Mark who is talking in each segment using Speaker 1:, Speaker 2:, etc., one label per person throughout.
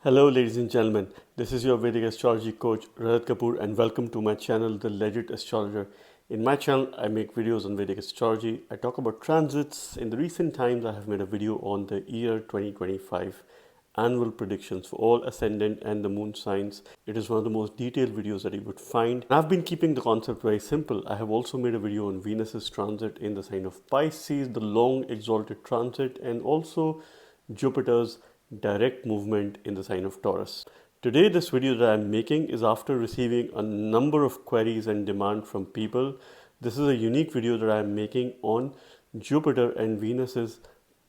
Speaker 1: Hello, ladies and gentlemen. This is your Vedic astrology coach Rajat Kapoor, and welcome to my channel, The Legit Astrologer. In my channel, I make videos on Vedic astrology. I talk about transits. In the recent times, I have made a video on the year 2025 annual predictions for all ascendant and the moon signs. It is one of the most detailed videos that you would find. I've been keeping the concept very simple. I have also made a video on Venus's transit in the sign of Pisces, the long exalted transit, and also Jupiter's direct movement in the sign of Taurus. Today, this video that I'm making is after receiving a number of queries and demand from people. This is a unique video that I'm making on Jupiter and Venus's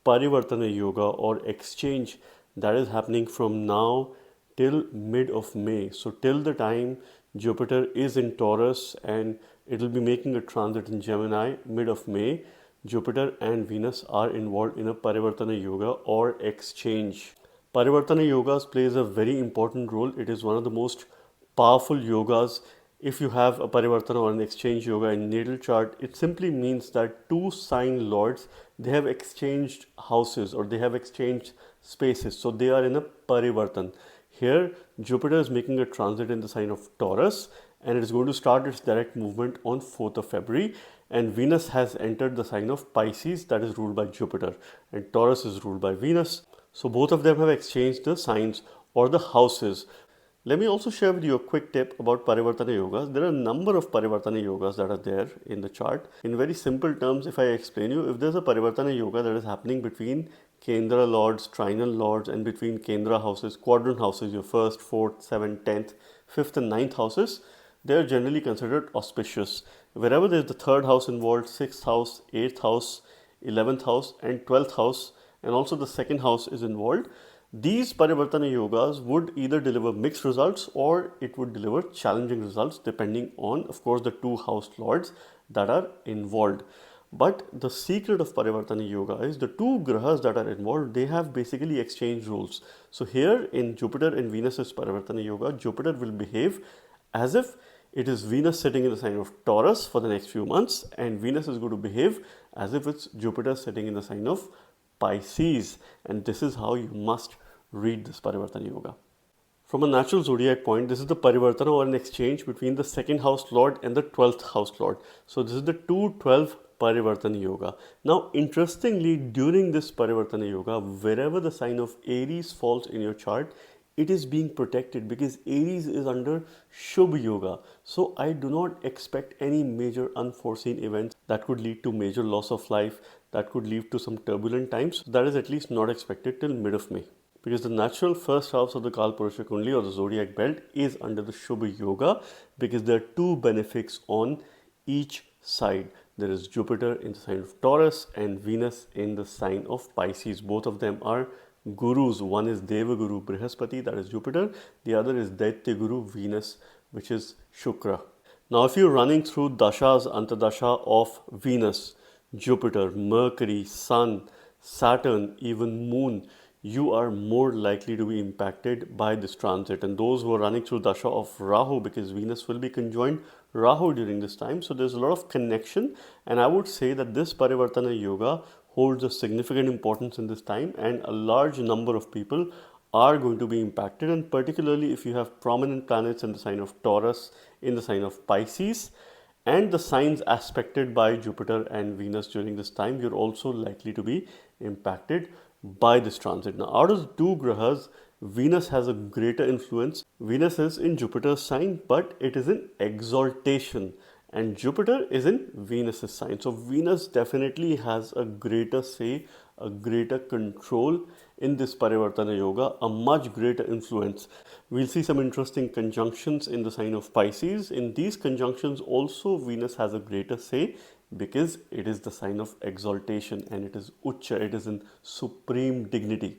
Speaker 1: Parivartana Yoga or exchange that is happening from now till mid of May. So till the time Jupiter is in Taurus and it will be making a transit in Gemini mid of May, Jupiter and Venus are involved in a Parivartana Yoga or exchange. Parivartana Yogas plays a very important role. It is one of the most powerful yogas. If you have a Parivartana or an exchange yoga in natal chart, it simply means that two sign lords, they have exchanged houses or they have exchanged spaces. So they are in a Parivartan. Here, Jupiter is making a transit in the sign of Taurus and it is going to start its direct movement on 4th of February. And Venus has entered the sign of Pisces that is ruled by Jupiter and Taurus is ruled by Venus. So both of them have exchanged the signs or the houses. Let me also share with you a quick tip about Parivartana Yogas. There are a number of Parivartana Yogas that are there in the chart. In very simple terms, if I explain you, if there's a Parivartana Yoga that is happening between Kendra Lords, Trinal Lords and between Kendra houses, quadrant houses, your 1st, 4th, 7th, 10th, 5th and 9th houses, they are generally considered auspicious. Wherever there is the 3rd house involved, 6th house, 8th house, 11th house and 12th house and also the 2nd house is involved, these Parivartana Yogas would either deliver mixed results or it would deliver challenging results depending on, of course, the two house lords that are involved. But the secret of Parivartana Yoga is the two grahas that are involved, they have basically exchanged roles. So here in Jupiter and Venus's Parivartana Yoga, Jupiter will behave as if it is Venus sitting in the sign of Taurus for the next few months and Venus is going to behave as if it's Jupiter sitting in the sign of Pisces, and this is how you must read this Parivartana Yoga. From a natural zodiac point, this is the Parivartana or an exchange between the 2nd house lord and the 12th house lord. So this is the 212 Parivartana Yoga. Now interestingly, during this Parivartana Yoga, wherever the sign of Aries falls in your chart, it is being protected because Aries is under Shubh Yoga. So I do not expect any major unforeseen events that could lead to major loss of life, that could lead to some turbulent times. That is at least not expected till mid of May. Because the natural first house of the Kalpurusha Kundli or the zodiac belt is under the Shubh Yoga because there are two benefics on each side. There is Jupiter in the sign of Taurus and Venus in the sign of Pisces. Both of them are gurus. One is Deva Guru Brihaspati, that is Jupiter. The other is Daitya Guru Venus, which is Shukra. Now, if you're running through dashas, antadasha of Venus, Jupiter, Mercury, Sun, Saturn, even Moon, you are more likely to be impacted by this transit. And those who are running through dasha of Rahu, because Venus will be conjoined Rahu during this time. So there's a lot of connection. And I would say that this Parivartana Yoga holds a significant importance in this time and a large number of people are going to be impacted, and particularly if you have prominent planets in the sign of Taurus, in the sign of Pisces and the signs aspected by Jupiter and Venus during this time, you're also likely to be impacted by this transit. Now out of the two grahas, Venus has a greater influence. Venus is in Jupiter's sign, but it is in exaltation and Jupiter is in Venus's sign. So Venus definitely has a greater say, a greater control in this Parivartana Yoga, a much greater influence. We'll see some interesting conjunctions in the sign of Pisces. In these conjunctions also Venus has a greater say because it is the sign of exaltation and it is Ucha, it is in supreme dignity.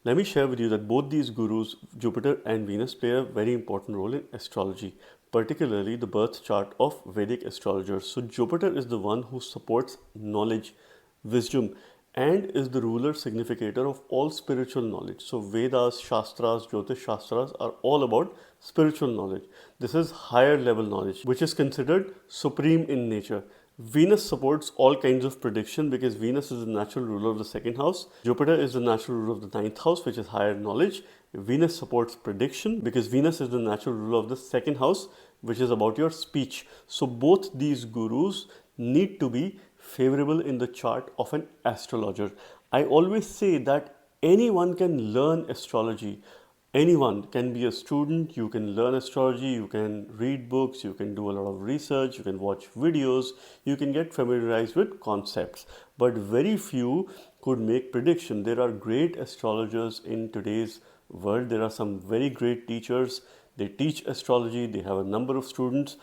Speaker 1: Let me share with you that both these gurus, Jupiter and Venus, play a very important role in astrology, particularly the birth chart of Vedic astrologers. So Jupiter is the one who supports knowledge, wisdom, and is the ruler significator of all spiritual knowledge. So Vedas, Shastras, Jyotish Shastras are all about spiritual knowledge. This is higher level knowledge, which is considered supreme in nature. Venus supports all kinds of prediction because Venus is the natural ruler of the second house. Jupiter is the natural ruler of the ninth house, which is higher knowledge. Venus supports prediction because Venus is the natural ruler of the second house, which is about your speech. So both these gurus need to be favorable in the chart of an astrologer. I always say that anyone can learn astrology. Anyone can be a student, you can learn astrology, you can read books, you can do a lot of research, you can watch videos, you can get familiarized with concepts. But very few could make prediction. There are great astrologers in today's world. There are some very great teachers. They teach astrology, they have a number of students.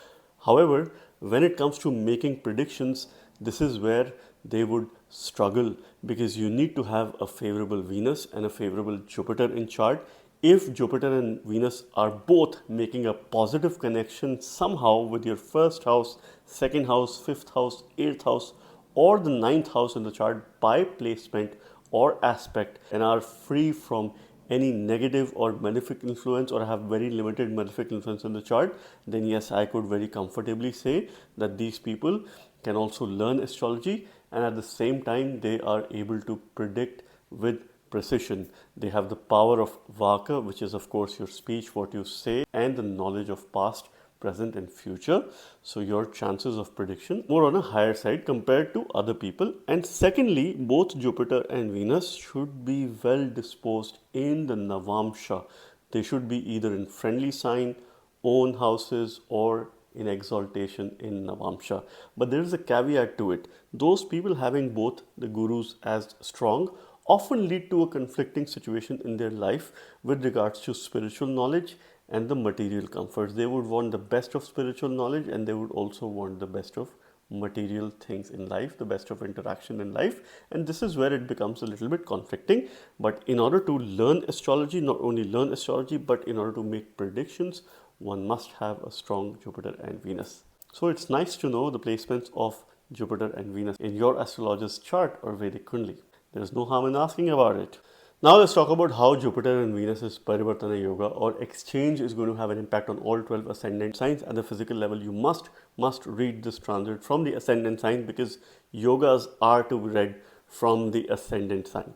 Speaker 1: However, when it comes to making predictions, this is where they would struggle because you need to have a favorable Venus and a favorable Jupiter in chart. If Jupiter and Venus are both making a positive connection somehow with your first house, second house, fifth house, eighth house, or the ninth house in the chart by placement or aspect, and are free from any negative or malefic influence or have very limited malefic influence in the chart, then yes, I could very comfortably say that these people can also learn astrology, and at the same time they are able to predict with precision. They have the power of Vaka, which is of course your speech, what you say, and the knowledge of past, present and future. So your chances of prediction more on a higher side compared to other people. And secondly, both Jupiter and Venus should be well disposed in the Navamsha. They should be either in friendly sign, own houses, or in exaltation in Navamsha. But there is a caveat to it. Those people having both the gurus as strong often lead to a conflicting situation in their life with regards to spiritual knowledge and the material comforts. They would want the best of spiritual knowledge and they would also want the best of material things in life, the best of interaction in life, and this is where it becomes a little bit conflicting. But in order to learn astrology, not only learn astrology, but in order to make predictions, one must have a strong Jupiter and Venus. So it's nice to know the placements of Jupiter and Venus in your astrologer's chart or Vedic Kundli. There is no harm in asking about it. Now let's talk about how Jupiter and Venus's Parivartana Yoga or exchange is going to have an impact on all 12 ascendant signs at the physical level. You must read this transit from the ascendant sign because yogas are to be read from the ascendant sign.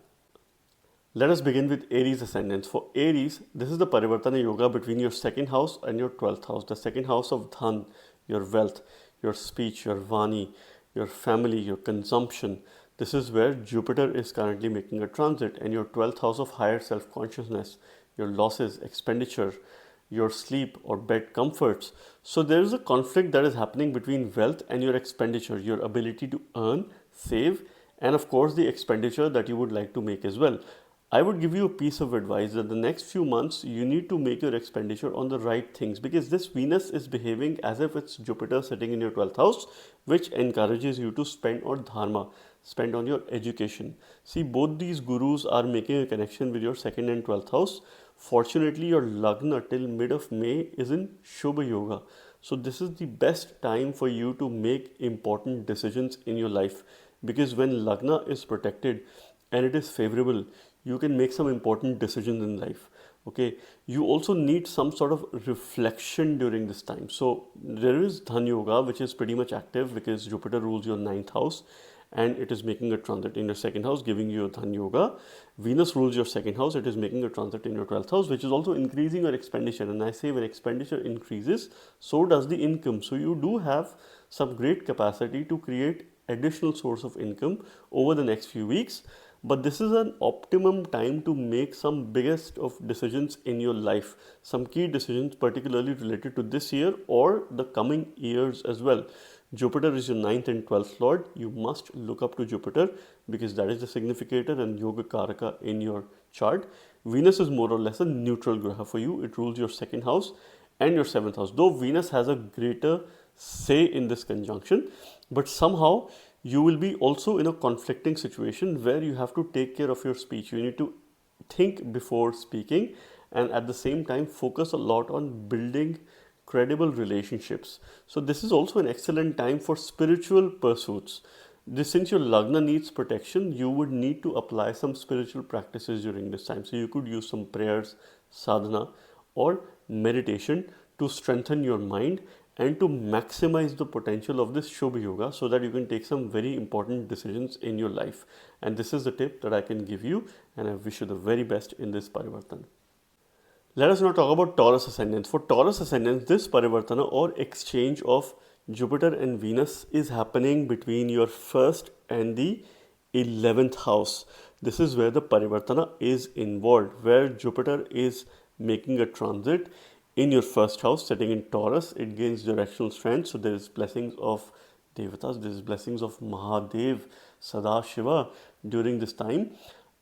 Speaker 1: Let us begin with Aries ascendants. For Aries, this is the Parivartana Yoga between your second house and your 12th house. The second house of Dhan, your wealth, your speech, your Vani, your family, your consumption. This is where Jupiter is currently making a transit, and your 12th house of higher self-consciousness, your losses, expenditure, your sleep or bed comforts. So there is a conflict that is happening between wealth and your expenditure, your ability to earn, save, and of course the expenditure that you would like to make as well. I would give you a piece of advice that the next few months you need to make your expenditure on the right things because this Venus is behaving as if it's Jupiter sitting in your 12th house, which encourages you to spend on dharma, spend on your education. See, both these gurus are making a connection with your second and 12th house. Fortunately, your Lagna till mid of May is in Shubha Yoga. So this is the best time for you to make important decisions in your life because when Lagna is protected and it is favorable, you can make some important decisions in life. Okay, you also need some sort of reflection during this time. So there is Dhan Yoga, which is pretty much active because Jupiter rules your ninth house and it is making a transit in your second house, giving you a Dhan Yoga. Venus rules your second house, it is making a transit in your 12th house, which is also increasing your expenditure. And I say when expenditure increases, so does the income. So you do have some great capacity to create additional source of income over the next few weeks. But this is an optimum time to make some biggest of decisions in your life, some key decisions particularly related to this year or the coming years as well. Jupiter is your 9th and 12th lord. You must look up to Jupiter because that is the significator and yoga karaka in your chart. Venus is more or less a neutral graha for you. It rules your second house and your 7th house. Though Venus has a greater say in this conjunction, but somehow you will be also in a conflicting situation where you have to take care of your speech. You need to think before speaking and at the same time focus a lot on building credible relationships. So this is also an excellent time for spiritual pursuits. Since your Lagna needs protection, you would need to apply some spiritual practices during this time. So you could use some prayers, sadhana or meditation to strengthen your mind and to maximize the potential of this Shubh Yoga so that you can take some very important decisions in your life. And this is the tip that I can give you, and I wish you the very best in this Parivartan. Let us now talk about Taurus Ascendants. For Taurus Ascendants, this Parivartana or exchange of Jupiter and Venus is happening between your first and the 11th house. This is where the Parivartana is involved, where Jupiter is making a transit in your first house, setting in Taurus. It gains directional strength. So there is blessings of Devatas, there is blessings of Mahadev, Sadashiva during this time.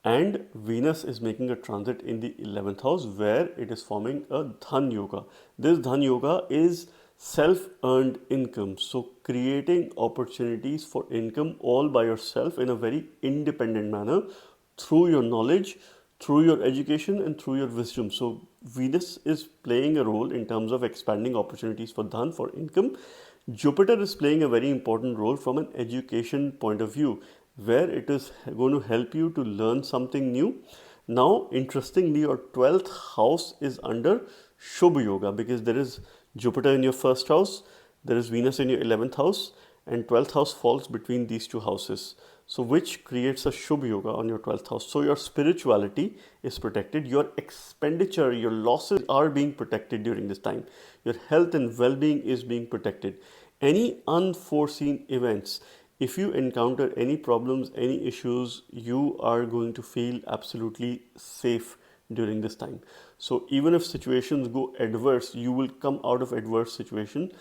Speaker 1: And Venus is making a transit in the 11th house where it is forming a Dhan Yoga. This Dhan Yoga is self-earned income. So creating opportunities for income all by yourself in a very independent manner through your knowledge, through your education and through your wisdom. So Venus is playing a role in terms of expanding opportunities for Dhan, for income. Jupiter is playing a very important role from an education point of view, where it is going to help you to learn something new. Now, interestingly, your 12th house is under Shubh Yoga because there is Jupiter in your first house, there is Venus in your 11th house, and 12th house falls between these two houses. So which creates a Shubh Yoga on your 12th house. So your spirituality is protected, your expenditure, your losses are being protected during this time. Your health and well-being is being protected. Any unforeseen events, if you encounter any problems, any issues, you are going to feel absolutely safe during this time. So even if situations go adverse, you will come out of adverse situation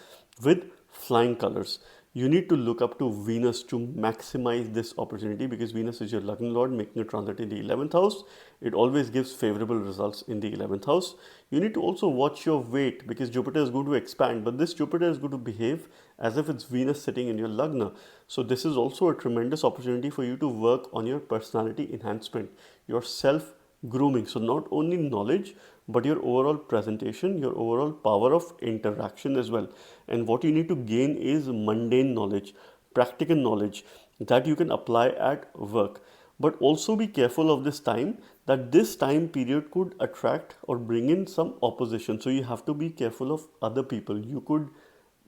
Speaker 1: with flying colors. You need to look up to Venus to maximize this opportunity because Venus is your Lagna Lord making a transit in the 11th house. It always gives favorable results in the 11th house. You need to also watch your weight because Jupiter is going to expand, but this Jupiter is going to behave as if it's Venus sitting in your Lagna. So this is also a tremendous opportunity for you to work on your personality enhancement, your self-grooming. So not only knowledge, but your overall presentation, your overall power of interaction as well. And what you need to gain is mundane knowledge, practical knowledge that you can apply at work. But also be careful of this time, that this time period could attract or bring in some opposition. So you have to be careful of other people. You could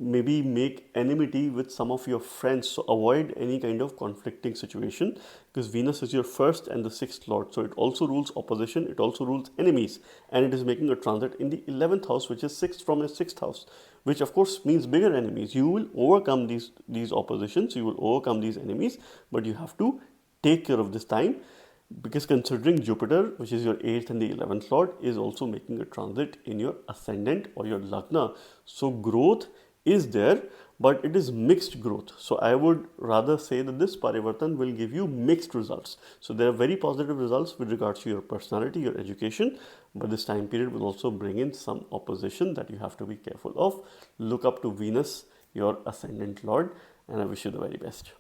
Speaker 1: maybe make enmity with some of your friends, so avoid any kind of conflicting situation because Venus is your first and the 6th lord, so it also rules opposition, it also rules enemies, and it is making a transit in the 11th house, which is 6th from the 6th house, which of course means bigger enemies. You will overcome these oppositions, you will overcome these enemies, but you have to take care of this time because considering Jupiter, which is your 8th and the 11th lord, is also making a transit in your ascendant or your Lagna. So growth is there, but it is mixed growth. So I would rather say that this Parivartan will give you mixed results. So there are very positive results with regards to your personality, your education, but this time period will also bring in some opposition that you have to be careful of. Look up to Venus, your ascendant lord, and I wish you the very best.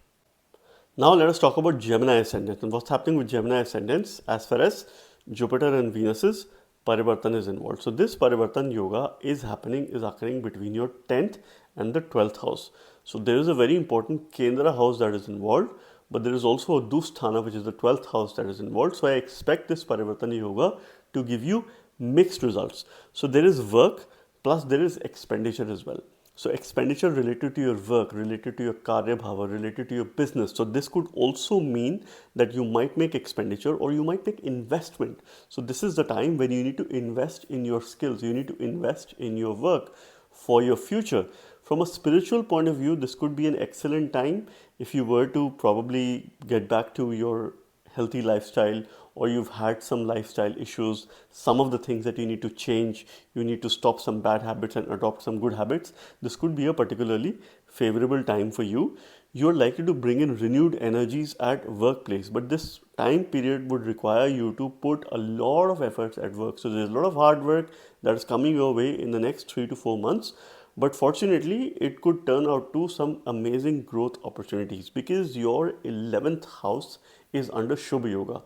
Speaker 1: Now let us talk about Gemini ascendants and what's happening with Gemini ascendants as far as Jupiter and Venus's Parivartan is involved. So this Parivartan yoga is occurring between your 10th and the 12th house. So there is a very important Kendra house that is involved, but there is also a Dusthana, which is the 12th house, that is involved. So I expect this Parivartan yoga to give you mixed results. So there is work plus there is expenditure as well. So expenditure related to your work, related to your Karya Bhava, related to your business. So this could also mean that you might make expenditure or you might make investment. So this is the time when you need to invest in your skills. You need to invest in your work for your future. From a spiritual point of view, this could be an excellent time if you were to probably get back to your healthy lifestyle, or you've had some lifestyle issues, some of the things that you need to change, you need to stop some bad habits and adopt some good habits. This could be a particularly favorable time for you. You're likely to bring in renewed energies at workplace, but this time period would require you to put a lot of efforts at work. So there's a lot of hard work that is coming your way in the next 3 to 4 months. But fortunately, it could turn out to some amazing growth opportunities because your 11th house is under Shubh Yoga.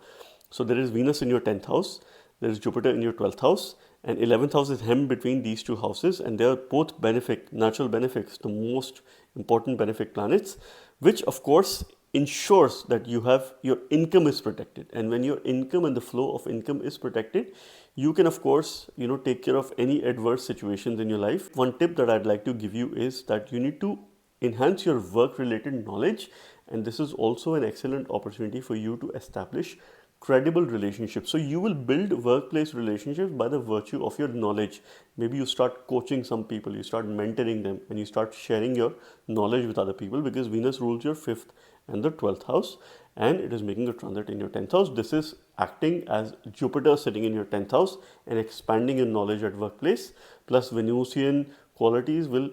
Speaker 1: So there is Venus in your 10th house, there is Jupiter in your 12th house, and 11th house is hemmed between these two houses, and they are both natural benefics, the most important benefic planets, which of course ensures that your income is protected. And when your income and the flow of income is protected, You can, of course, take care of any adverse situations in your life. One tip that I'd like to give you is that you need to enhance your work related knowledge, and this is also an excellent opportunity for you to establish credible relationships. So you will build workplace relationships by the virtue of your knowledge. Maybe you start coaching some people, you start mentoring them, and you start sharing your knowledge with other people, because Venus rules your 5th and the 12th house, and it is making a transit in your 10th house. This is acting as Jupiter sitting in your 10th house and expanding your knowledge at workplace, plus Venusian qualities will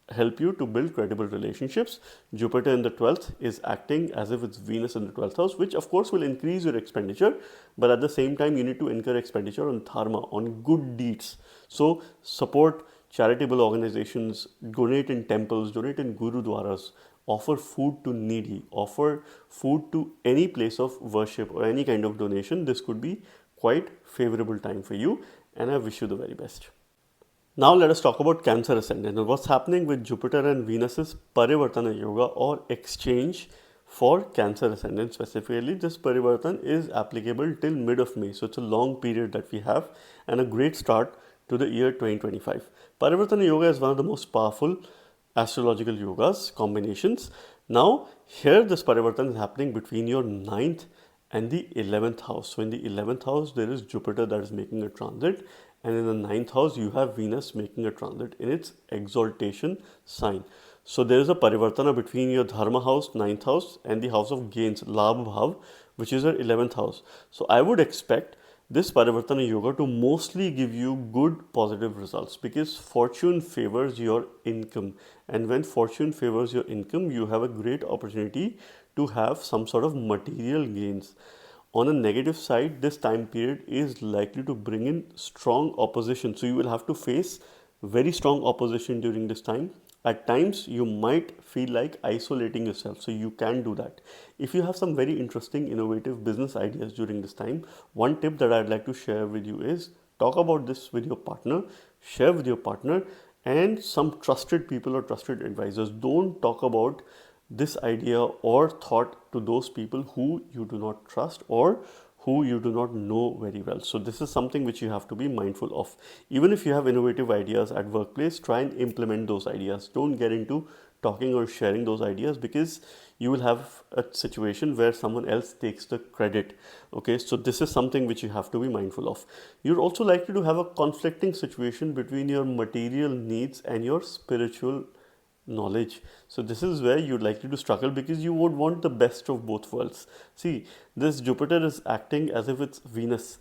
Speaker 1: help you to build credible relationships. Jupiter in the 12th is acting as if it's Venus in the 12th house, which of course will increase your expenditure, but at the same time you need to incur expenditure on dharma, on good deeds. So support charitable organizations, donate in temples, donate in gurudwaras, offer food to needy, offer food to any place of worship or any kind of donation. This could be quite favorable time for you, and I wish you the very best. Now let us talk about Cancer Ascendant, and what's happening with Jupiter and Venus's Parivartana Yoga or exchange for Cancer Ascendant specifically. This Parivartan is applicable till mid of May, so it's a long period that we have and a great start to the year 2025. Parivartana Yoga is one of the most powerful astrological yogas combinations. Now here this Parivartan is happening between your 9th and the 11th house. So in the 11th house there is Jupiter that is making a transit, and in the 9th house you have Venus making a transit in its exaltation sign. So there is a Parivartana between your Dharma house, 9th house, and the house of gains, Labh Bhav, which is your 11th house. So I would expect this Parivartana Yoga to mostly give you good positive results, because fortune favors your income, and when fortune favors your income you have a great opportunity to have some sort of material gains. On a negative side, this time period is likely to bring in strong opposition. So you will have to face very strong opposition during this time. At times, you might feel like isolating yourself. So you can do that. If you have some very interesting, innovative business ideas during this time, one tip that I'd like to share with you is talk about this with your partner, share with your partner and some trusted people or trusted advisors. Don't talk about this idea or thought to those people who you do not trust or who you do not know very well. So this is something which you have to be mindful of. Even if you have innovative ideas at workplace, try and implement those ideas. Don't get into talking or sharing those ideas, because you will have a situation where someone else takes the credit. Okay, so this is something which you have to be mindful of. You're also likely to have a conflicting situation between your material needs and your spiritual knowledge. So this is where you'd likely to struggle, because you would want the best of both worlds. See, this Jupiter is acting as if it's Venus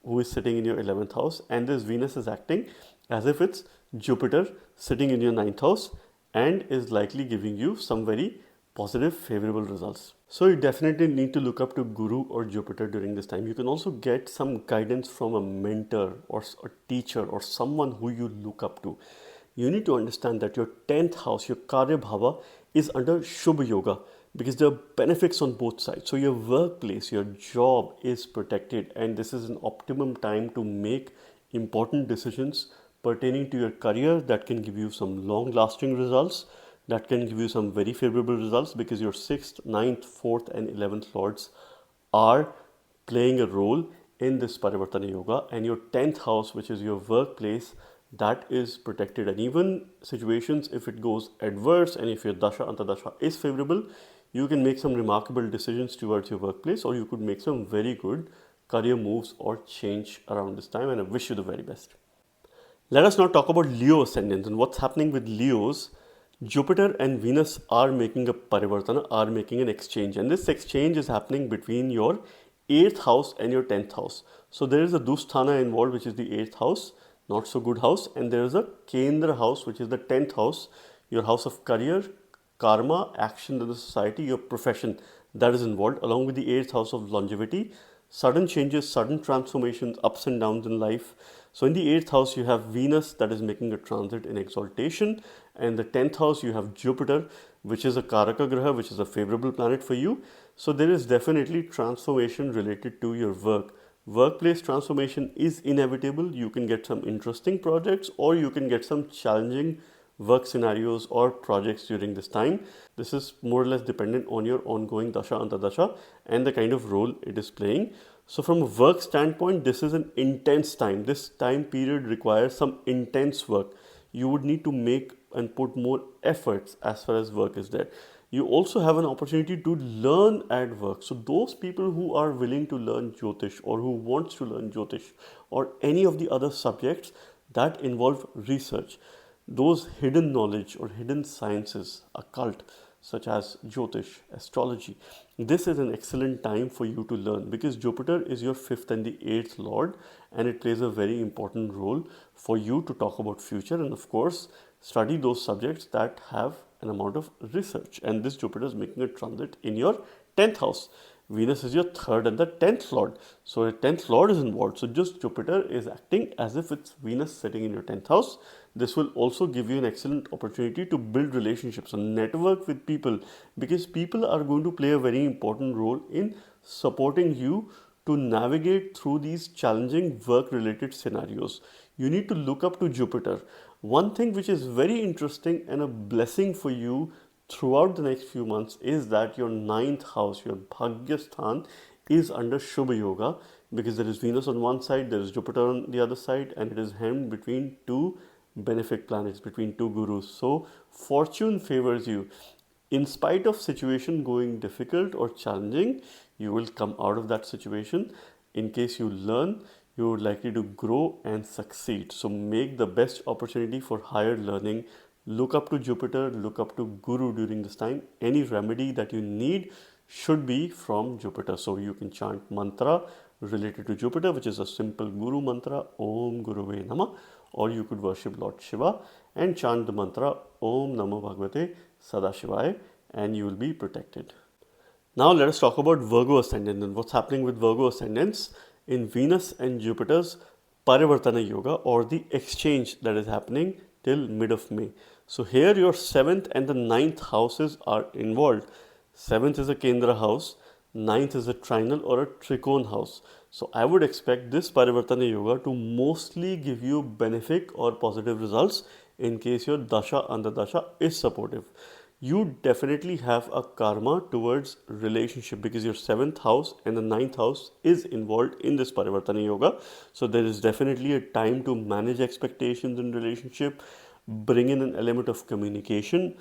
Speaker 1: who is sitting in your 11th house, and this Venus is acting as if it's Jupiter sitting in your 9th house, and is likely giving you some very positive, favorable results. So you definitely need to look up to Guru or Jupiter during this time. You can also get some guidance from a mentor or a teacher or someone who you look up to. You need to understand that your 10th house, your Karya Bhava, is under Shubha Yoga, because there are benefits on both sides. So your workplace, your job is protected, and this is an optimum time to make important decisions pertaining to your career that can give you some long lasting results, that can give you some very favorable results, because your 6th, 9th, 4th and 11th lords are playing a role in this Parivartana Yoga, and your 10th house, which is your workplace, that is protected. And even situations, if it goes adverse and if your Dasha Antadasha is favorable, you can make some remarkable decisions towards your workplace, or you could make some very good career moves or change around this time, and I wish you the very best. Let us now talk about Leo ascendants and what's happening with Leos. Jupiter and Venus are making a Parivartana, are making an exchange, and this exchange is happening between your 8th house and your 10th house. So there is a Dusthana involved, which is the 8th house, not so good house, and there is a Kendra house, which is the 10th house, your house of career, karma, action in the society, your profession, that is involved, along with the 8th house of longevity, sudden changes, sudden transformations, ups and downs in life. So in the 8th house you have Venus that is making a transit in exaltation, and the 10th house you have Jupiter, which is a Karaka Graha, which is a favorable planet for you. So there is definitely transformation related to your work. Workplace transformation is inevitable. You can get some interesting projects, or you can get some challenging work scenarios or projects during this time. This is more or less dependent on your ongoing Dasha Antadasha and the kind of role it is playing. So from a work standpoint, this is an intense time. This time period requires some intense work. You would need to make and put more efforts as far as work is there. You also have an opportunity to learn at work. So those people who are willing to learn Jyotish or who wants to learn Jyotish or any of the other subjects that involve research, those hidden knowledge or hidden sciences, occult, such as Jyotish, astrology, this is an excellent time for you to learn because Jupiter is your 5th and the 8th lord, and it plays a very important role for you to talk about future and of course study those subjects that have an amount of research. And this Jupiter is making a transit in your 10th house. Venus is your 3rd and the 10th lord. So your 10th lord is involved. So just Jupiter is acting as if it's Venus sitting in your 10th house. This will also give you an excellent opportunity to build relationships and network with people, because people are going to play a very important role in supporting you to navigate through these challenging work related scenarios. You need to look up to Jupiter. One thing which is very interesting and a blessing for you throughout the next few months is that your 9th house, your Bhagya Sthan, is under Shubha Yoga, because there is Venus on one side, there is Jupiter on the other side, and it is hemmed between two benefic planets, between two gurus. So fortune favors you. In spite of situation going difficult or challenging, you will come out of that situation. In case you learn, you are likely to grow and succeed. So make the best opportunity for higher learning. Look up to Jupiter, look up to Guru during this time. Any remedy that you need should be from Jupiter. So you can chant mantra related to Jupiter, which is a simple Guru mantra, Om Guruve Nama, or you could worship Lord Shiva and chant the mantra Om Namo Bhagavate Sadashivaya, and you will be protected. Now let us talk about Virgo Ascendant and what's happening with Virgo Ascendants in Venus and Jupiter's Parivartana Yoga, or the exchange that is happening till mid of May. So here your 7th and the 9th houses are involved. 7th is a Kendra house, 9th is a trinal or a trikon house. So I would expect this Parivartana Yoga to mostly give you benefic or positive results in case your Dasha Andadasha is supportive. You definitely have a karma towards relationship because your 7th house and the 9th house is involved in this Parivartana Yoga. So there is definitely a time to manage expectations in relationship, bring in an element of communication,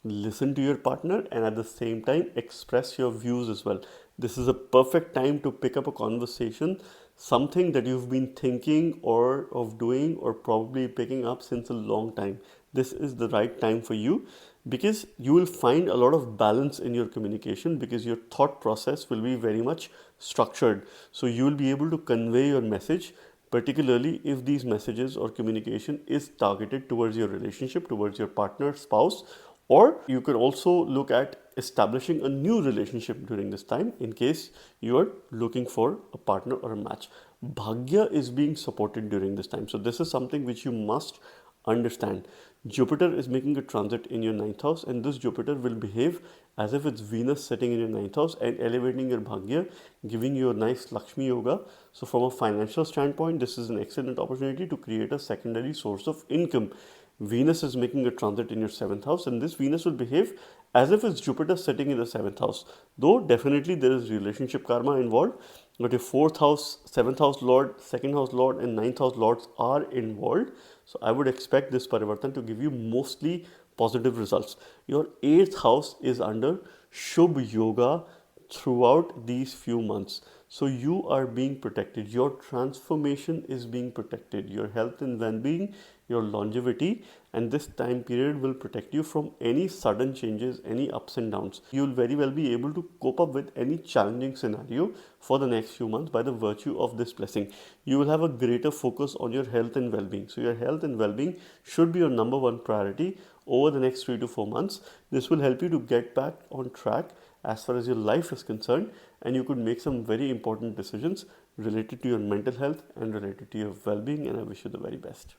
Speaker 1: listen to your partner, and at the same time express your views as well. This is a perfect time to pick up a conversation, something that you've been thinking or of doing or probably picking up since a long time. This is the right time for you because you will find a lot of balance in your communication because your thought process will be very much structured. So you will be able to convey your message, particularly if these messages or communication is targeted towards your relationship, towards your partner, spouse, or you could also look at establishing a new relationship during this time in case you are looking for a partner or a match. Bhagya is being supported during this time. So this is something which you must understand. Jupiter is making a transit in your 9th house, and this Jupiter will behave as if it's Venus sitting in your 9th house and elevating your Bhagya, giving you a nice Lakshmi Yoga. So from a financial standpoint, this is an excellent opportunity to create a secondary source of income. Venus is making a transit in your 7th house, and this Venus will behave as if it's Jupiter sitting in the 7th house. Though definitely there is relationship karma involved, but your 4th house, 7th house lord, 2nd house lord, and 9th house lords are involved. So I would expect this Parivartan to give you mostly positive results. Your 8th house is under Shubh Yoga throughout these few months. So you are being protected. Your transformation is being protected. Your health and well-being, your longevity, and this time period will protect you from any sudden changes, any ups and downs. You will very well be able to cope up with any challenging scenario for the next few months by the virtue of this blessing. You will have a greater focus on your health and well-being. So your health and well-being should be your number one priority over the next 3 to 4 months. This will help you to get back on track as far as your life is concerned, and you could make some very important decisions related to your mental health and related to your well-being, and I wish you the very best.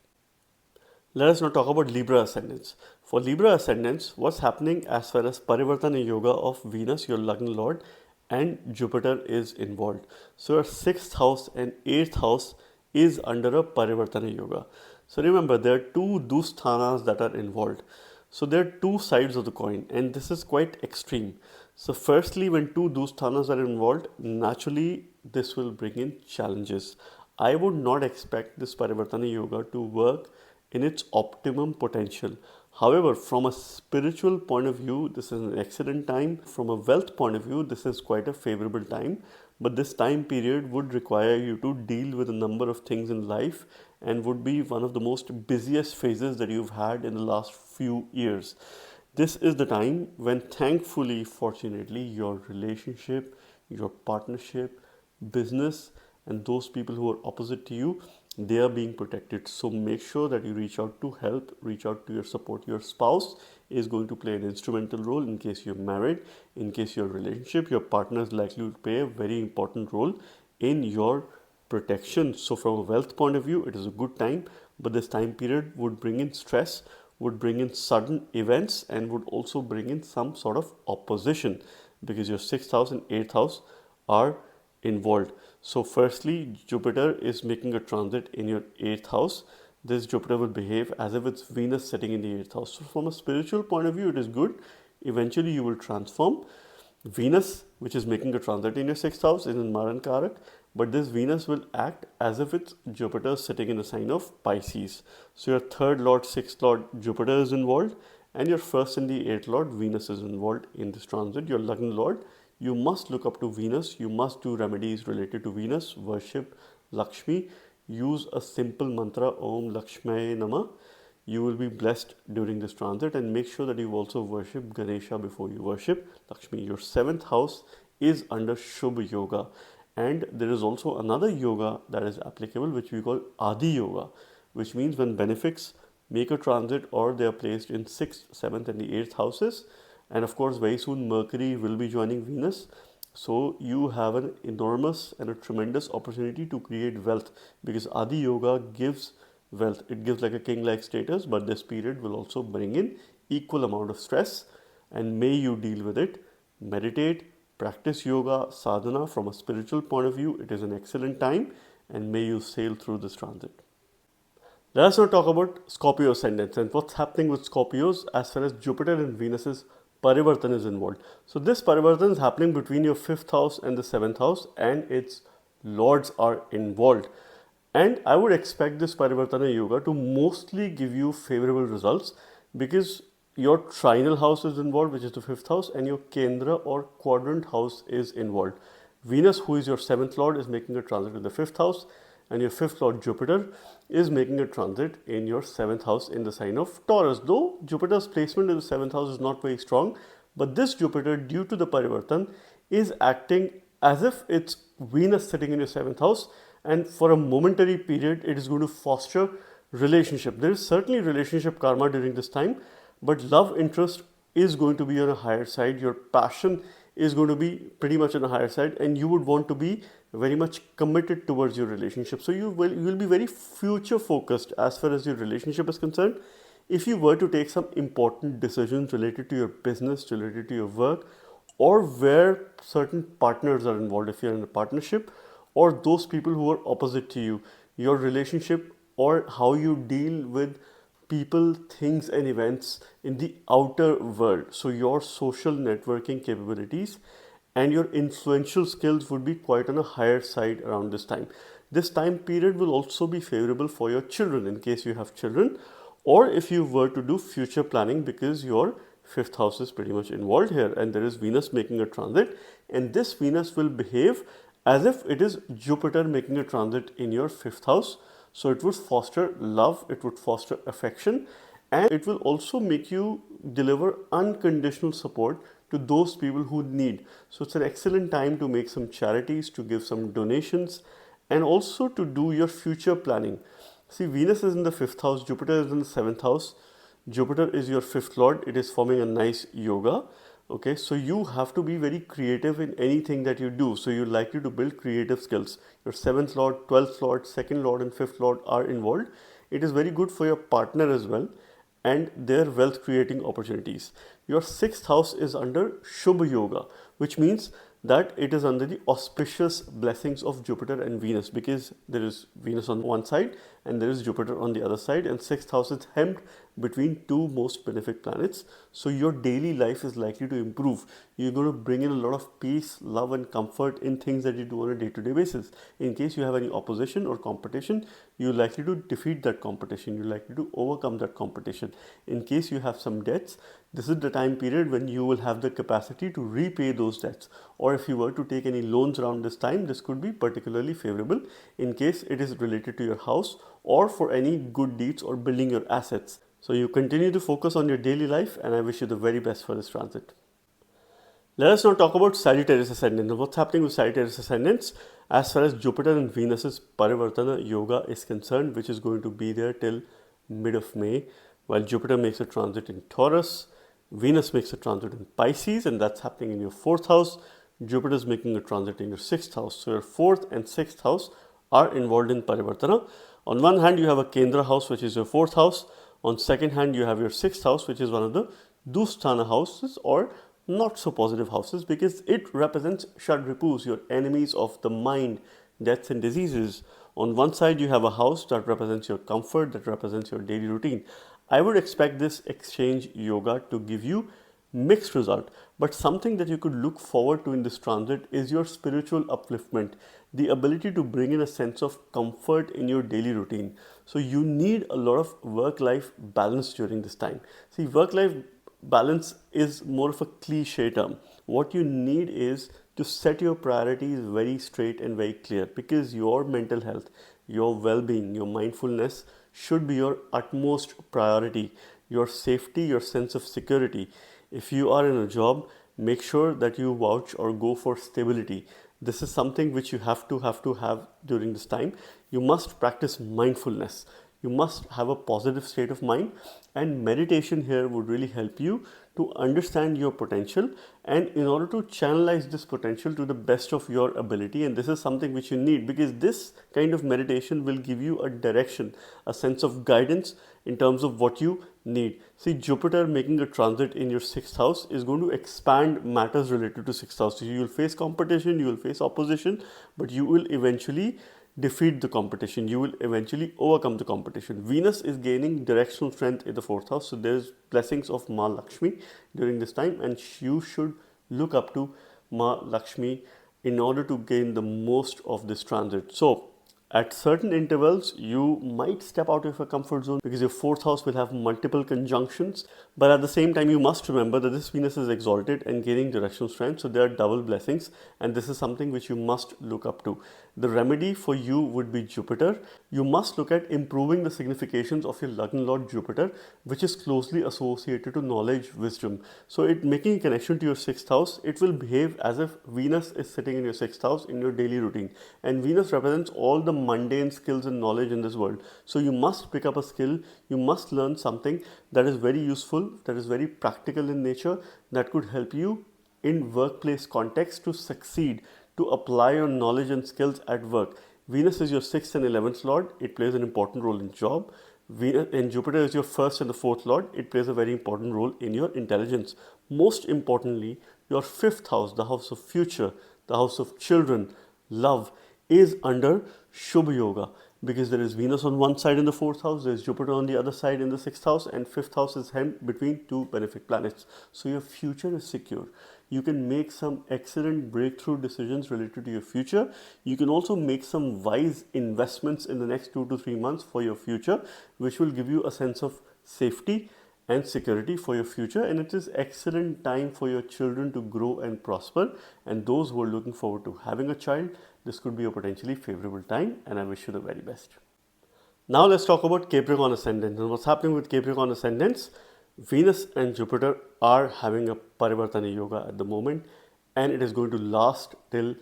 Speaker 1: Let us now talk about Libra Ascendants. For Libra Ascendants, what's happening as far as Parivartana Yoga of Venus, your Lagna Lord, and Jupiter is involved. So your 6th house and 8th house is under a Parivartana Yoga. So remember, there are two Dusthanas that are involved. So there are two sides of the coin, and this is quite extreme. So firstly, when two Dusthanas are involved, naturally this will bring in challenges. I would not expect this Parivartana Yoga to work in its optimum potential. However, from a spiritual point of view, this is an excellent time. From a wealth point of view, this is quite a favorable time. But this time period would require you to deal with a number of things in life and would be one of the most busiest phases that you've had in the last few years. This is the time when, thankfully, fortunately, your relationship, your partnership, business, and those people who are opposite to you, they are being protected. So make sure that you reach out to help, reach out to your support. Your spouse is going to play an instrumental role in case you're married, in case your relationship, your partner is likely to play a very important role in your protection. So from a wealth point of view, it is a good time, but this time period would bring in stress, would bring in sudden events, and would also bring in some sort of opposition because your 6th house and 8th house are involved. So firstly, Jupiter is making a transit in your 8th house. This Jupiter will behave as if it's Venus sitting in the 8th house. So from a spiritual point of view, it is good. Eventually you will transform. Venus, which is making a transit in your 6th house, is in Maran Karak, but this Venus will act as if it's Jupiter sitting in the sign of Pisces. So your 3rd Lord, 6th Lord Jupiter is involved, and your 1st and the 8th Lord Venus is involved in this transit. Your Lagna Lord, you must look up to Venus, you must do remedies related to Venus, worship Lakshmi, use a simple mantra, Om Lakshmi Nama. You will be blessed during this transit, and make sure that you also worship Ganesha before you worship Lakshmi. Your 7th house is under Shubh Yoga, and there is also another yoga that is applicable which we call Adi Yoga, which means when benefics make a transit or they are placed in 6th, 7th and the 8th houses, and of course very soon Mercury will be joining Venus. So you have an enormous and a tremendous opportunity to create wealth, because Adi Yoga gives wealth. It gives like a king-like status, but this period will also bring in equal amount of stress, and may you deal with it. Meditate, practice yoga, sadhana. From a spiritual point of view, it is an excellent time, and may you sail through this transit. Let us now talk about Scorpio ascendants and what's happening with Scorpios as far as Jupiter and Venus's Parivartan is involved. So this Parivartan is happening between your 5th house and the 7th house, and its lords are involved. And I would expect this Parivartana Yoga to mostly give you favorable results, because your trinal house is involved, which is the 5th house, and your Kendra or quadrant house is involved. Venus, who is your 7th lord, is making a transit to the 5th house, and your 5th lord Jupiter is making a transit in your 7th house in the sign of Taurus. Though Jupiter's placement in the 7th house is not very strong, but this Jupiter, due to the Parivartan, is acting as if it's Venus sitting in your 7th house, and for a momentary period it is going to foster relationship. There is certainly relationship karma during this time, but love interest is going to be on a higher side. Your passion is going to be pretty much on a higher side, and you would want to be very much committed towards your relationship. So you will be very future focused as far as your relationship is concerned. If you were to take some important decisions related to your business, related to your work, or where certain partners are involved, if you're in a partnership, or those people who are opposite to you, your relationship, or how you deal with people, things and events in the outer world. So your social networking capabilities and your influential skills would be quite on a higher side around this time. This time period will also be favorable for your children, in case you have children, or if you were to do future planning, because your 5th house is pretty much involved here, and there is Venus making a transit, and this Venus will behave as if it is Jupiter making a transit in your 5th house. So it would foster love, it would foster affection, and it will also make you deliver unconditional support to those people who need. So it's an excellent time to make some charities, to give some donations, and also to do your future planning. See, Venus is in the 5th house, Jupiter is in the 7th house. Jupiter is your 5th lord, it is forming a nice yoga. Okay, so you have to be very creative in anything that you do. So you're likely to build creative skills. Your 7th lord, 12th lord, 2nd lord and 5th lord are involved. It is very good for your partner as well, and their wealth creating opportunities. Your 6th house is under Shubh Yoga, which means that it is under the auspicious blessings of Jupiter and Venus, because there is Venus on one side and there is Jupiter on the other side, and sixth house is hemmed between two most benefic planets. So your daily life is likely to improve. You're going to bring in a lot of peace, love and comfort in things that you do on a day-to-day basis. In case you have any opposition or competition, you're likely to defeat that competition. You're likely to overcome that competition. In case you have some debts, this is the time period when you will have the capacity to repay those debts. Or if you were to take any loans around this time, this could be particularly favorable in case it is related to your house or for any good deeds or building your assets. So you continue to focus on your daily life, and I wish you the very best for this transit. Let us now talk about Sagittarius Ascendant. Now, what's happening with Sagittarius Ascendants? As far as Jupiter and Venus's Parivartana yoga is concerned, which is going to be there till mid of May, while Jupiter makes a transit in Taurus, Venus makes a transit in Pisces, and that's happening in your 4th house. Jupiter is making a transit in your 6th house. So your 4th and 6th house are involved in Parivartana. On one hand, you have a Kendra house, which is your 4th house. On second hand, you have your 6th house, which is one of the Dusthana houses, or not so positive houses, because it represents Shadripus, your enemies of the mind, deaths and diseases. On one side, you have a house that represents your comfort, that represents your daily routine. I would expect this exchange yoga to give you mixed result, but something that you could look forward to in this transit is your spiritual upliftment, the ability to bring in a sense of comfort in your daily routine. So you need a lot of work-life balance during this time. See, work-life balance is more of a cliche term. What you need is to set your priorities very straight and very clear, because your mental health, your well-being, your mindfulness should be your utmost priority. Your safety, your sense of security. If you are in a job, make sure that you vouch or go for stability. This is something which you have to have during this time. You must practice mindfulness. You must have a positive state of mind, and meditation here would really help you to understand your potential, and in order to channelize this potential to the best of your ability. And this is something which you need, because this kind of meditation will give you a direction, a sense of guidance in terms of what you need. See, Jupiter making a transit in your 6th house is going to expand matters related to 6th house. So you will face competition, you will face opposition, but you will eventually defeat the competition. You will eventually overcome the competition. Venus is gaining directional strength in the 4th house. So there's blessings of Ma Lakshmi during this time, and you should look up to Ma Lakshmi in order to gain the most of this transit. So at certain intervals, you might step out of your comfort zone, because your 4th house will have multiple conjunctions. But at the same time, you must remember that this Venus is exalted and gaining directional strength. So there are double blessings, and this is something which you must look up to. The remedy for you would be Jupiter. You must look at improving the significations of your Lagna Lord Jupiter, which is closely associated to knowledge, wisdom. So it making a connection to your 6th house, it will behave as if Venus is sitting in your 6th house in your daily routine. And Venus represents all the mundane skills and knowledge in this world. So you must pick up a skill, you must learn something that is very useful, that is very practical in nature, that could help you in workplace context to succeed, to apply your knowledge and skills at work. Venus is your 6th and 11th lord. It plays an important role in job. Venus and Jupiter is your 1st and the 4th lord. It plays a very important role in your intelligence. Most importantly, your 5th house, the house of future, the house of children, love, is under Shubha Yoga, because there is Venus on one side in the 4th house, there is Jupiter on the other side in the 6th house, and 5th house is hemmed between two benefic planets. So your future is secure. You can make some excellent breakthrough decisions related to your future. You can also make some wise investments in the next 2 to 3 months for your future, which will give you a sense of safety and security for your future. And it is excellent time for your children to grow and prosper. And those who are looking forward to having a child, this could be a potentially favorable time, and I wish you the very best. Now let's talk about Capricorn Ascendants. And what's happening with Capricorn Ascendants? Venus and Jupiter are having a Parivartana yoga at the moment, and it is going to last till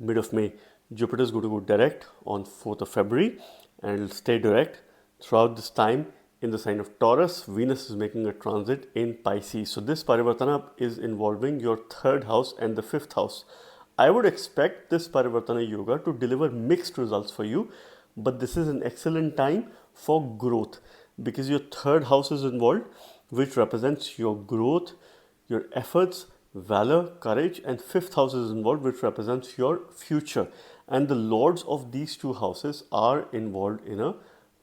Speaker 1: mid of May. Jupiter is going to go direct on 4th of February, and it will stay direct throughout this time in the sign of Taurus. Venus is making a transit in Pisces. So this Parivartana is involving your 3rd house and the 5th house. I would expect this Parivartana yoga to deliver mixed results for you, but this is an excellent time for growth, because your 3rd house is involved, which represents your growth, your efforts, valor, courage, and 5th house is involved, which represents your future. And the lords of these two houses are involved in a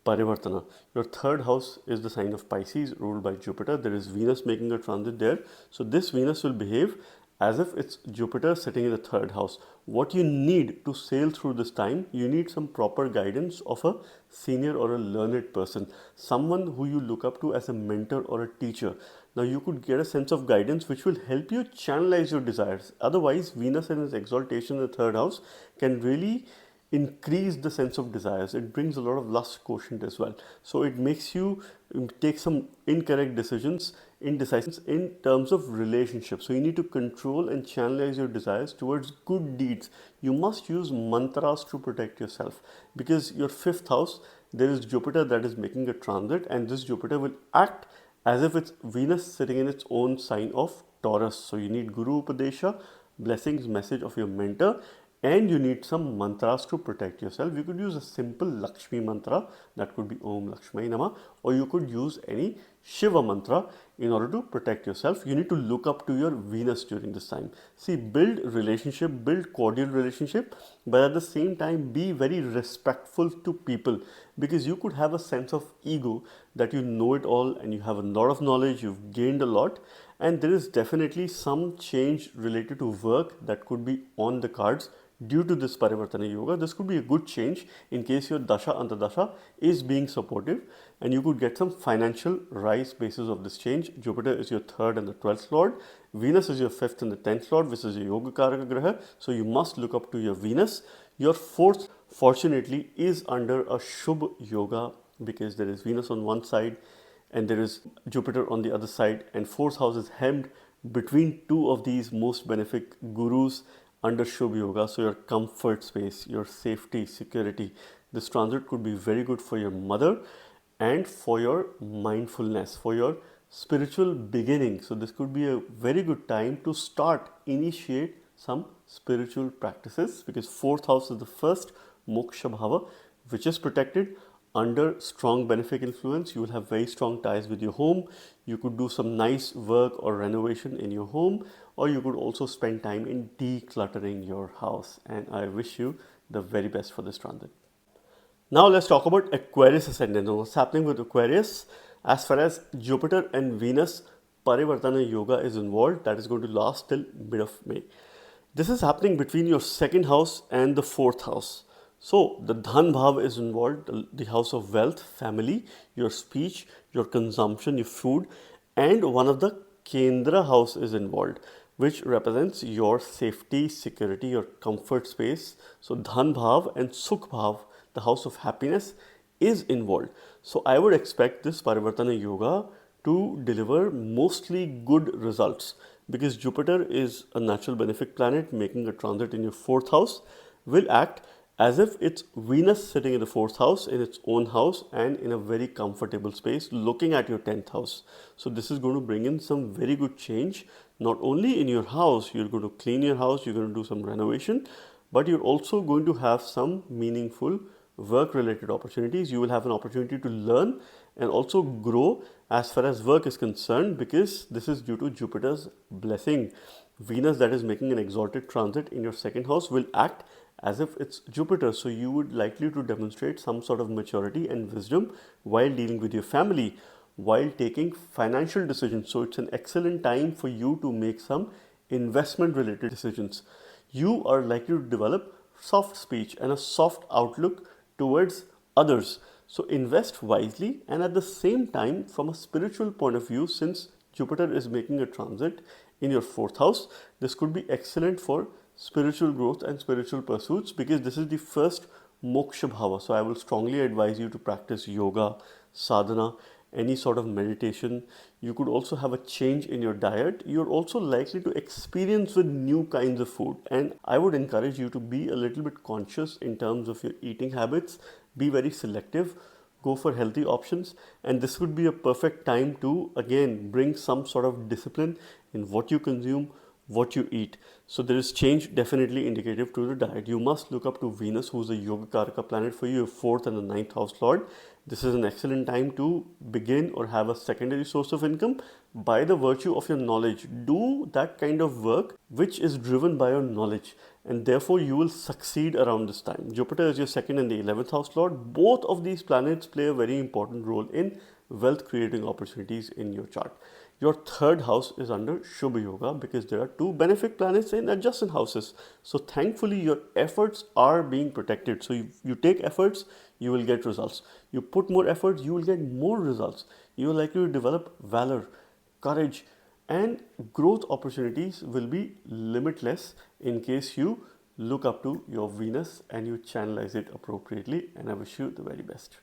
Speaker 1: Parivartana. Your third house is the sign of Pisces, ruled by Jupiter. There is Venus making a transit there. So this Venus will behave as if it's Jupiter sitting in the third house. What you need to sail through this time, you need some proper guidance of a senior or a learned person, someone who you look up to as a mentor or a teacher. Now you could get a sense of guidance which will help you channelize your desires. Otherwise, Venus in its exaltation in the third house can really increase the sense of desires. It brings a lot of lust quotient as well. So it makes you take some incorrect decisions, indecisiveness in terms of relationships. So you need to control and channelize your desires towards good deeds. You must use mantras to protect yourself, because your fifth house, there is Jupiter that is making a transit, and this Jupiter will act as if it's Venus sitting in its own sign of Taurus. So you need Guru Upadesha, blessings, message of your mentor, and you need some mantras to protect yourself. You could use a simple Lakshmi mantra, that could be Om Lakshmi Nama, or you could use any Shiva mantra in order to protect yourself. You need to look up to your Venus during this time. See, build relationship, build cordial relationship, but at the same time be very respectful to people, because you could have a sense of ego that you know it all and you have a lot of knowledge, you've gained a lot, and there is definitely some change related to work that could be on the cards due to this Parivartana Yoga. This could be a good change in case your Dasha Antardasha is being supportive, and you could get some financial rise basis of this change. Jupiter is your 3rd and the 12th Lord. Venus is your 5th and the 10th Lord, which is your Yoga Karaka Graha. So you must look up to your Venus. Your 4th, fortunately, is under a Shubh Yoga, because there is Venus on one side and there is Jupiter on the other side, and 4th house is hemmed between two of these most benefic gurus under Shubh Yoga. So your comfort space, your safety, security, this transit could be very good for your mother and for your mindfulness, for your spiritual beginning. So this could be a very good time to initiate some spiritual practices, because 4th house is the first moksha bhava, which is protected under strong benefic influence. You will have very strong ties with your home. You could do some nice work or renovation in your home, or you could also spend time in decluttering your house. And I wish you the very best for this transit. Now let's talk about Aquarius ascendant. What's happening with Aquarius? As far as Jupiter and Venus Parivartana Yoga is involved, that is going to last till mid of May. This is happening between your 2nd house and the 4th house. So the Dhan Bhav is involved, the house of wealth, family, your speech, your consumption, your food, and one of the Kendra house is involved, which represents your safety, security, your comfort space. So Dhan Bhav and Sukh Bhav, the house of happiness, is involved. So I would expect this Parivartana Yoga to deliver mostly good results, because Jupiter is a natural benefic planet making a transit in your 4th house, will act as if it's Venus sitting in the 4th house, in its own house, and in a very comfortable space looking at your 10th house. So this is going to bring in some very good change, not only in your house. You're going to clean your house, you're going to do some renovation, but you're also going to have some meaningful work related opportunities. You will have an opportunity to learn and also grow as far as work is concerned, because this is due to Jupiter's blessing. Venus, that is making an exalted transit in your 2nd house, will act as if it's Jupiter. So you would likely to demonstrate some sort of maturity and wisdom while dealing with your family, while taking financial decisions. So it's an excellent time for you to make some investment related decisions. You are likely to develop soft speech and a soft outlook towards others. So invest wisely, and at the same time, from a spiritual point of view, since Jupiter is making a transit in your 4th house, this could be excellent for spiritual growth and spiritual pursuits, because this is the first moksha bhava. So I will strongly advise you to practice yoga, sadhana, any sort of meditation. You could also have a change in your diet. You're also likely to experience with new kinds of food, and I would encourage you to be a little bit conscious in terms of your eating habits. Be very selective, go for healthy options, and this would be a perfect time to again bring some sort of discipline in what you consume, what you eat. So there is change definitely indicative to the diet. You must look up to Venus, who is a Yoga Karaka planet for you, your 4th and the 9th house lord, This is an excellent time to begin or have a secondary source of income by the virtue of your knowledge. Do that kind of work which is driven by your knowledge, and therefore you will succeed around this time. Jupiter is your second and the 11th house lord. Both of these planets play a very important role in wealth creating opportunities in your chart. Your third house is under Shubha Yoga because there are two benefic planets in adjacent houses. So thankfully your efforts are being protected. So you take efforts, you will get results. You put more efforts, you will get more results. You are likely to develop valor, courage, and growth opportunities will be limitless in case you look up to your Venus and you channelize it appropriately. And I wish you the very best.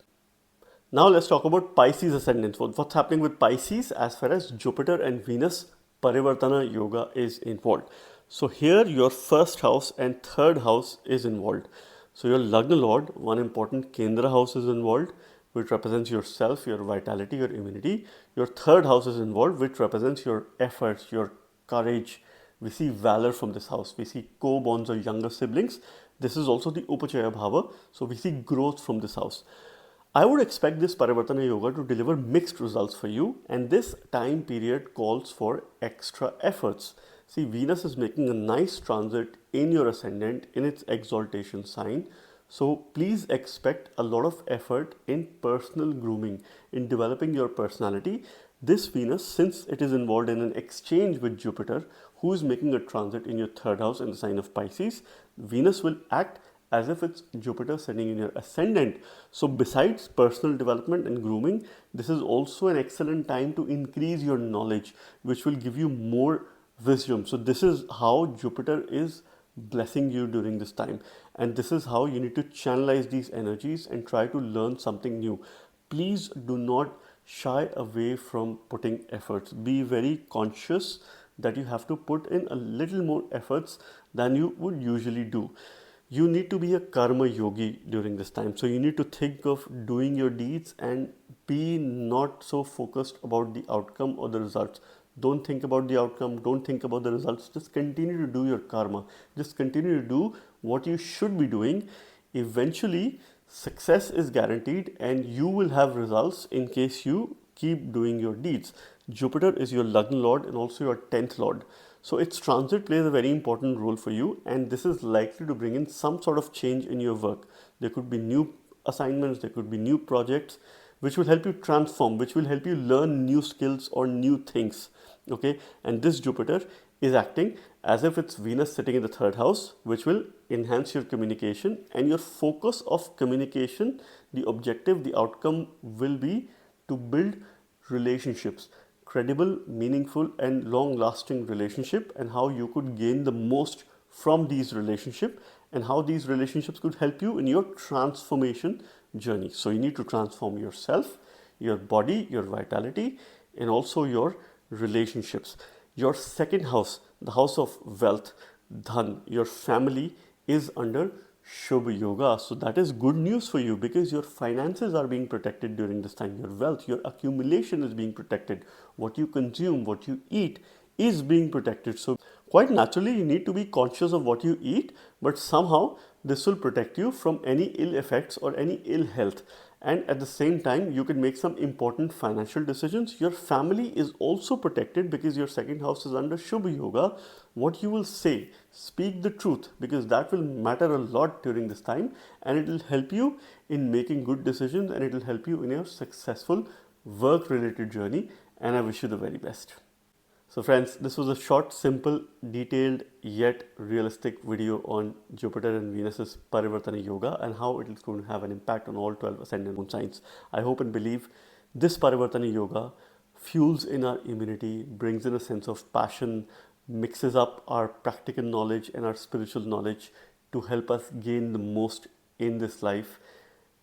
Speaker 1: Now let's talk about Pisces ascendants. What's happening with Pisces as far as Jupiter and Venus Parivartana Yoga is involved. So here your first house and third house is involved. So your Lagna Lord, one important Kendra house is involved, which represents yourself, your vitality, your immunity. Your third house is involved, which represents your efforts, your courage. We see valor from this house. We see co-borns or younger siblings. This is also the Upachaya Bhava. So we see growth from this house. I would expect this Parivartana Yoga to deliver mixed results for you, and this time period calls for extra efforts. See, Venus is making a nice transit in your ascendant in its exaltation sign. So please expect a lot of effort in personal grooming, in developing your personality. This Venus, since it is involved in an exchange with Jupiter, who is making a transit in your third house in the sign of Pisces, Venus will act as if it's Jupiter sitting in your ascendant. So besides personal development and grooming, this is also an excellent time to increase your knowledge, which will give you more wisdom. So this is how Jupiter is blessing you during this time. And this is how you need to channelize these energies and try to learn something new. Please do not shy away from putting efforts. Be very conscious that you have to put in a little more efforts than you would usually do. You need to be a karma yogi during this time. So you need to think of doing your deeds and be not so focused about the outcome or the results. Don't think about the outcome. Don't think about the results. Just continue to do your karma. Just continue to do what you should be doing. Eventually, success is guaranteed and you will have results in case you keep doing your deeds. Jupiter is your Lagna Lord and also your 10th Lord. So its transit plays a very important role for you, and this is likely to bring in some sort of change in your work. There could be new assignments, there could be new projects which will help you transform, which will help you learn new skills or new things. Okay, and this Jupiter is acting as if it's Venus sitting in the third house, which will enhance your communication and your focus of communication. The objective, the outcome will be to build relationships, credible, meaningful, and long-lasting relationship, and how you could gain the most from these relationships and how these relationships could help you in your transformation journey. So you need to transform yourself, your body, your vitality, and also your relationships. Your second house, the house of wealth, dhan, your family, is under Shubha Yoga. So that is good news for you because your finances are being protected during this time. Your wealth, your accumulation is being protected. What you consume, what you eat is being protected. So quite naturally, you need to be conscious of what you eat, but somehow this will protect you from any ill effects or any ill health. And at the same time, you can make some important financial decisions. Your family is also protected because your second house is under Shubha Yoga. What you will say, speak the truth, because that will matter a lot during this time, and it will help you in making good decisions, and it will help you in your successful work related journey. And I wish you the very best. So friends, this was a short, simple, detailed yet realistic video on Jupiter and Venus's Parivartana Yoga and how it is going to have an impact on all 12 ascendant moon signs. I hope and believe this Parivartana Yoga fuels in our immunity, brings in a sense of passion, mixes up our practical knowledge and our spiritual knowledge to help us gain the most in this life.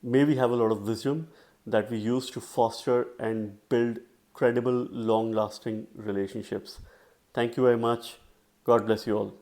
Speaker 1: May we have a lot of wisdom that we use to foster and build credible, long-lasting relationships. Thank you very much. God bless you all.